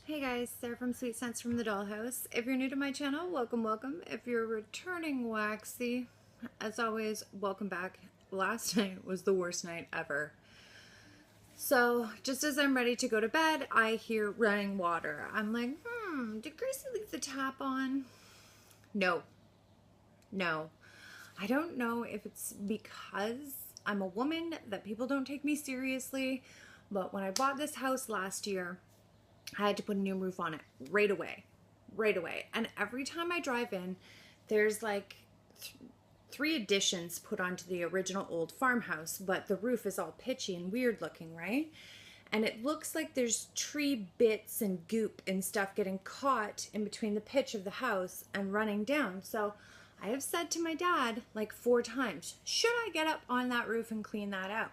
Hey guys, Sarah from Sweet Scents from the Dollhouse. If you're new to my channel, welcome, welcome. If you're returning waxy, as always, welcome back. Last night was the worst night ever. So, just as I'm ready to go to bed, I hear running water. I'm like, did Gracie leave the tap on? No. I don't know if it's because I'm a woman that people don't take me seriously, but when I bought this house last year, I had to put a new roof on it right away. And every time I drive in, there's like three additions put onto the original old farmhouse, but the roof is all pitchy and weird looking, right? And it looks like there's tree bits and goop and stuff getting caught in between the pitch of the house and running down. So I have said to my dad like 4 times, should I get up on that roof and clean that out?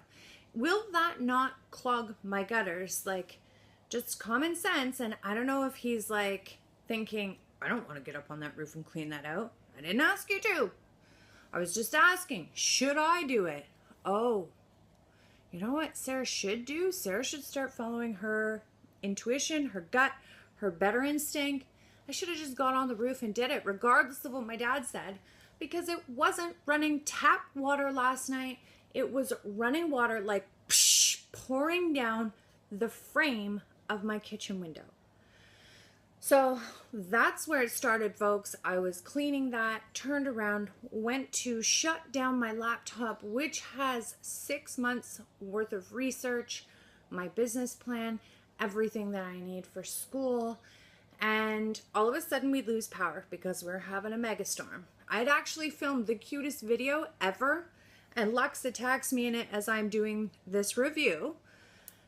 Will that not clog my gutters? Like, just common sense. And I don't know if he's like thinking, I don't want to get up on that roof and clean that out. I didn't ask you to. I was just asking, should I do it? Oh, you know what Sarah should do? Sarah should start following her intuition, her gut, her better instinct. I should have just got on the roof and did it, regardless of what my dad said, because it wasn't running tap water last night. It was running water like pouring down the frame of my kitchen window. So that's where it started, folks. I was cleaning that, turned around, went to shut down my laptop, which has 6 months worth of research, my business plan, everything that I need for school. And all of a sudden we lose power because we're having a mega storm. I'd actually filmed the cutest video ever, and Lux attacks me in it as I'm doing this review.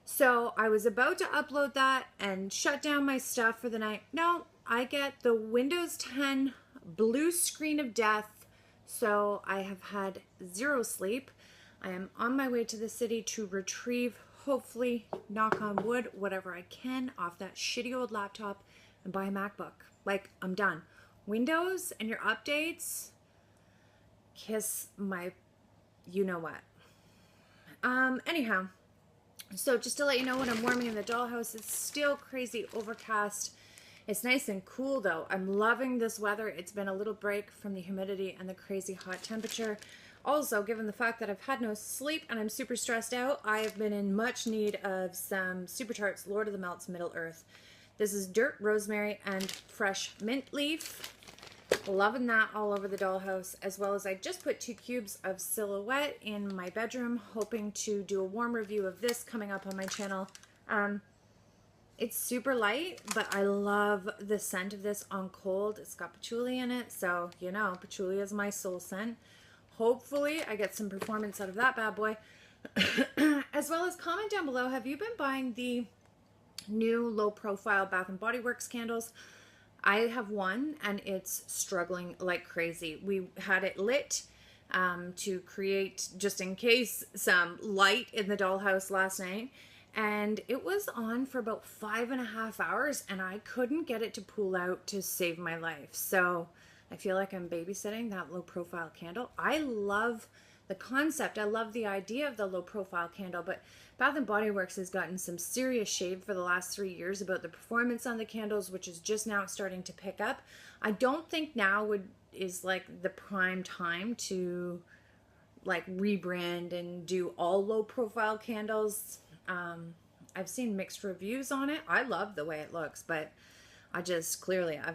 So I was about to upload that and shut down my stuff for the night. No, I get the Windows 10 blue screen of death. So I have had 0 sleep. I am on my way to the city to retrieve, hopefully, knock on wood, whatever I can off that shitty old laptop and buy a MacBook. Like, I'm done. Windows and your updates, kiss my you know what. Anyhow. So just to let you know, when I'm warming in the dollhouse, it's still crazy overcast. It's nice and cool though. I'm loving this weather. It's been a little break from the humidity and the crazy hot temperature. Also, given the fact that I've had no sleep and I'm super stressed out, I have been in much need of some Super Tarts Lord of the Melts Middle Earth. This is dirt, rosemary, and fresh mint leaf. Loving that all over the dollhouse, as well as I just put 2 cubes of Silhouette in my bedroom, hoping to do a warm review of this coming up on my channel. It's super light, but I love the scent of this on cold. It's got patchouli in it, so you know, patchouli is my soul scent. Hopefully I get some performance out of that bad boy. As well as comment down below, have you been buying the new low profile Bath & Body Works candles? I have one and it's struggling like crazy. We had it lit to create, just in case, some light in the dollhouse last night. And it was on for about 5.5 hours and I couldn't get it to pull out to save my life. So I feel like I'm babysitting that low profile candle. I love the concept. I love the idea of the low profile candle, but Bath & Body Works has gotten some serious shade for the last 3 years about the performance on the candles, which is just now starting to pick up. I don't think now is like the prime time to like rebrand and do all low profile candles. I've seen mixed reviews on it. I love the way it looks, but I've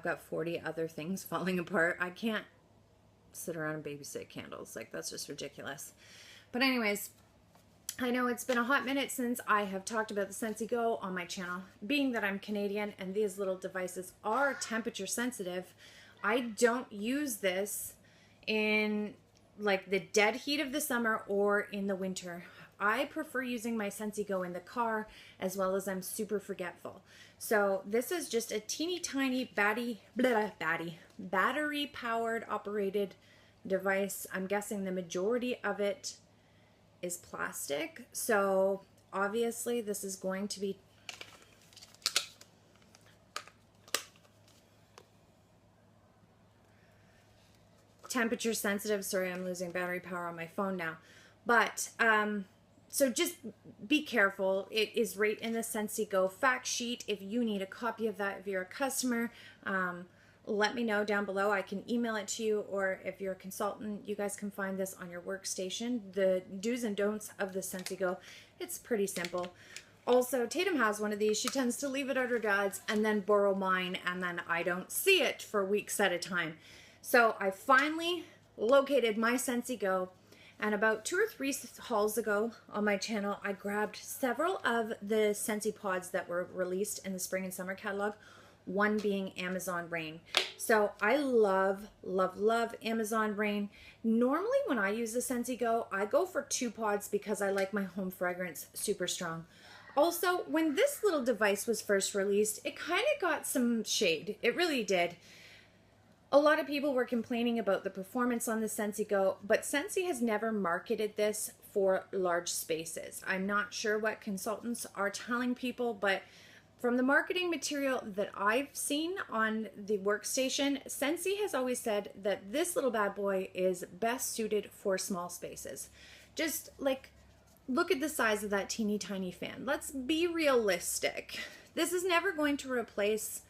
got 40 other things falling apart. I can't sit around and babysit candles. Like, that's just ridiculous. But anyways, I know it's been a hot minute since I have talked about the Scenty Go on my channel. Being that I'm Canadian and these little devices are temperature sensitive, I don't use this in like the dead heat of the summer or in the winter. I prefer using my Scenty Go in the car, as well as I'm super forgetful. So this is just a teeny tiny battery powered operated device. I'm guessing the majority of it is plastic. So obviously this is going to be temperature sensitive. Sorry, I'm losing battery power on my phone now. But So just be careful. It is right in the Scenty Go fact sheet. If you need a copy of that, if you're a customer, let me know down below. I can email it to you, or if you're a consultant, you guys can find this on your workstation. The do's and don'ts of the Scenty Go. It's pretty simple. Also, Tatum has one of these. She tends to leave it at her dad's and then borrow mine, and then I don't see it for weeks at a time. So I finally located my Scenty Go, and about 2 or 3 hauls ago on my channel, I grabbed several of the Scenty pods that were released in the spring and summer catalog, one being Amazon Rain. So I love, love, love Amazon Rain. Normally when I use the Scenty Go, I go for 2 pods because I like my home fragrance super strong. Also, when this little device was first released, it kind of got some shade. It really did. A lot of people were complaining about the performance on the Scenty Go, but Scenty has never marketed this for large spaces. I'm not sure what consultants are telling people, but from the marketing material that I've seen on the workstation, Scenty has always said that this little bad boy is best suited for small spaces. Just like, look at the size of that teeny tiny fan. Let's be realistic. This is never going to replace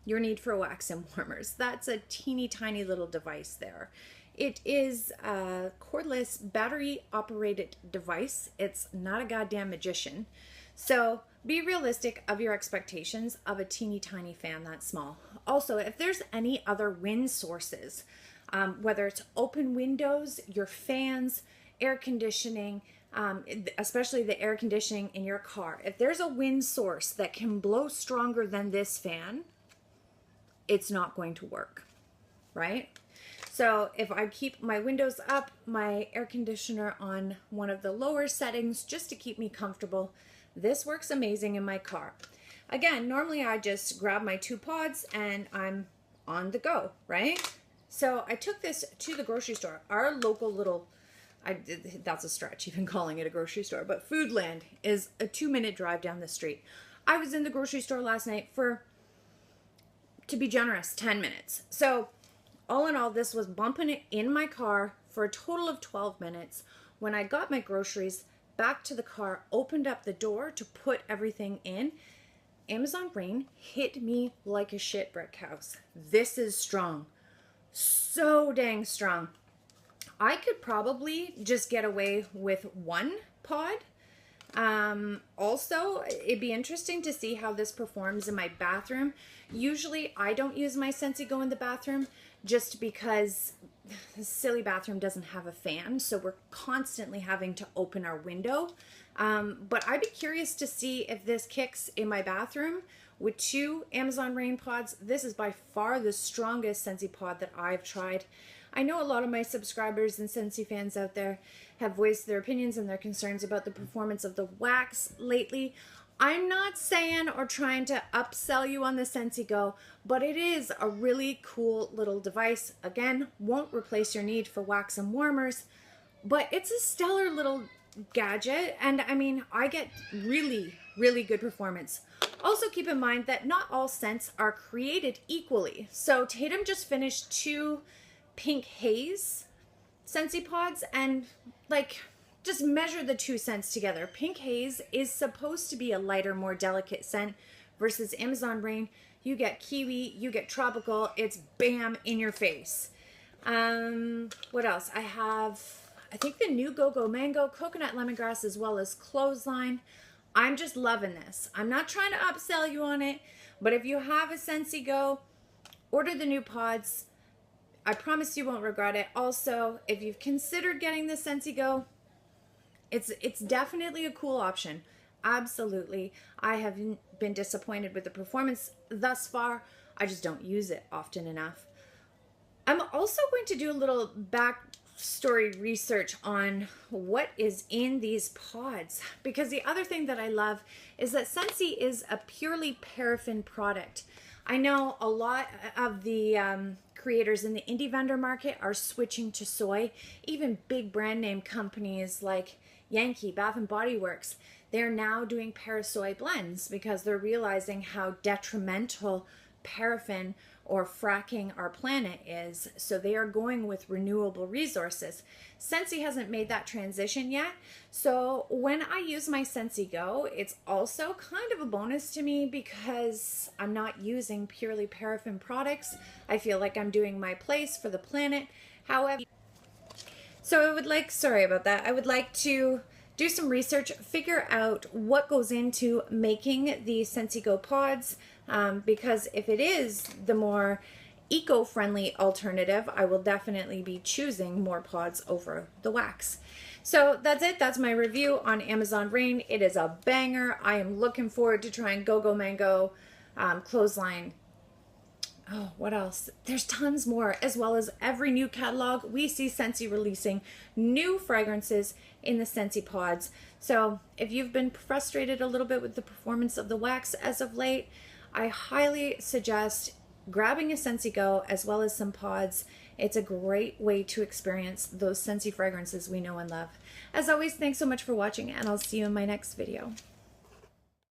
your need for wax and warmers. That's a teeny tiny little device there. It is a cordless battery operated device. It's not a goddamn magician. So be realistic of your expectations of a teeny tiny fan that small. Also, if there's any other wind sources, whether it's open windows, your fans, air conditioning, especially the air conditioning in your car, if there's a wind source that can blow stronger than this fan, it's not going to work, right? So if I keep my windows up, my air conditioner on one of the lower settings just to keep me comfortable, this works amazing in my car. Again, normally I just grab my 2 pods and I'm on the go, right? So I took this to the grocery store. Our local little, that's a stretch even calling it a grocery store, but Foodland is a 2-minute drive down the street. I was in the grocery store last night for, to be generous, 10 minutes. So all in all, this was bumping it in my car for a total of 12 minutes. When I got my groceries back to the car, opened up the door to put everything in, Amazon Rain hit me like a shit brick house. This is strong. So dang strong. I could probably just get away with 1 pod. Also, it'd be interesting to see how this performs in my bathroom. Usually I don't use my Scenty Go in the bathroom just because the silly bathroom doesn't have a fan, so we're constantly having to open our window. But I'd be curious to see if this kicks in my bathroom with 2 Amazon Rain pods. This is by far the strongest Scenty pod that I've tried. I know a lot of my subscribers and Scenty fans out there have voiced their opinions and their concerns about the performance of the wax lately. I'm not saying or trying to upsell you on the Scenty Go, but it is a really cool little device. Again, won't replace your need for wax and warmers, but it's a stellar little gadget, and I mean, I get really, really good performance. Also keep in mind that not all scents are created equally. So Tatum just finished 2 Pink Haze Scenty pods, and like, just measure the 2 scents together. Pink Haze is supposed to be a lighter, more delicate scent versus Amazon Rain. You get kiwi, you get tropical, it's bam in your face. What else? I have, I think the new Go-Go Mango, Coconut Lemongrass, as well as Clothesline. I'm just loving this. I'm not trying to upsell you on it, but if you have a Scenty Go, order the new pods. I promise you won't regret it. Also, if you've considered getting the Scenty Go, it's definitely a cool option. Absolutely. I have been disappointed with the performance thus far. I just don't use it often enough. I'm also going to do a little backstory research on what is in these pods, because the other thing that I love is that Scenty is a purely paraffin product. I know a lot of the creators in the indie vendor market are switching to soy. Even big brand name companies like Yankee, Bath and Body Works, they're now doing parasoy blends because they're realizing how detrimental paraffin or fracking our planet is. So they are going with renewable resources. Scenty hasn't made that transition yet. So when I use my Scenty Go, it's also kind of a bonus to me because I'm not using purely paraffin products. I feel like I'm doing my place for the planet. However, so I would like, sorry about that, I would like to do some research, figure out what goes into making the Scenty Go pods, because if it is the more eco-friendly alternative, I will definitely be choosing more pods over the wax. So that's it. That's my review on Amazon Rain. It is a banger. I am looking forward to trying Go-Go Mango, Clothesline. Oh, what else? There's tons more, as well as every new catalog. We see Scenty releasing new fragrances in the Scenty pods. So if you've been frustrated a little bit with the performance of the wax as of late, I highly suggest grabbing a Scenty Go as well as some pods. It's a great way to experience those Scenty fragrances we know and love. As always, thanks so much for watching, and I'll see you in my next video.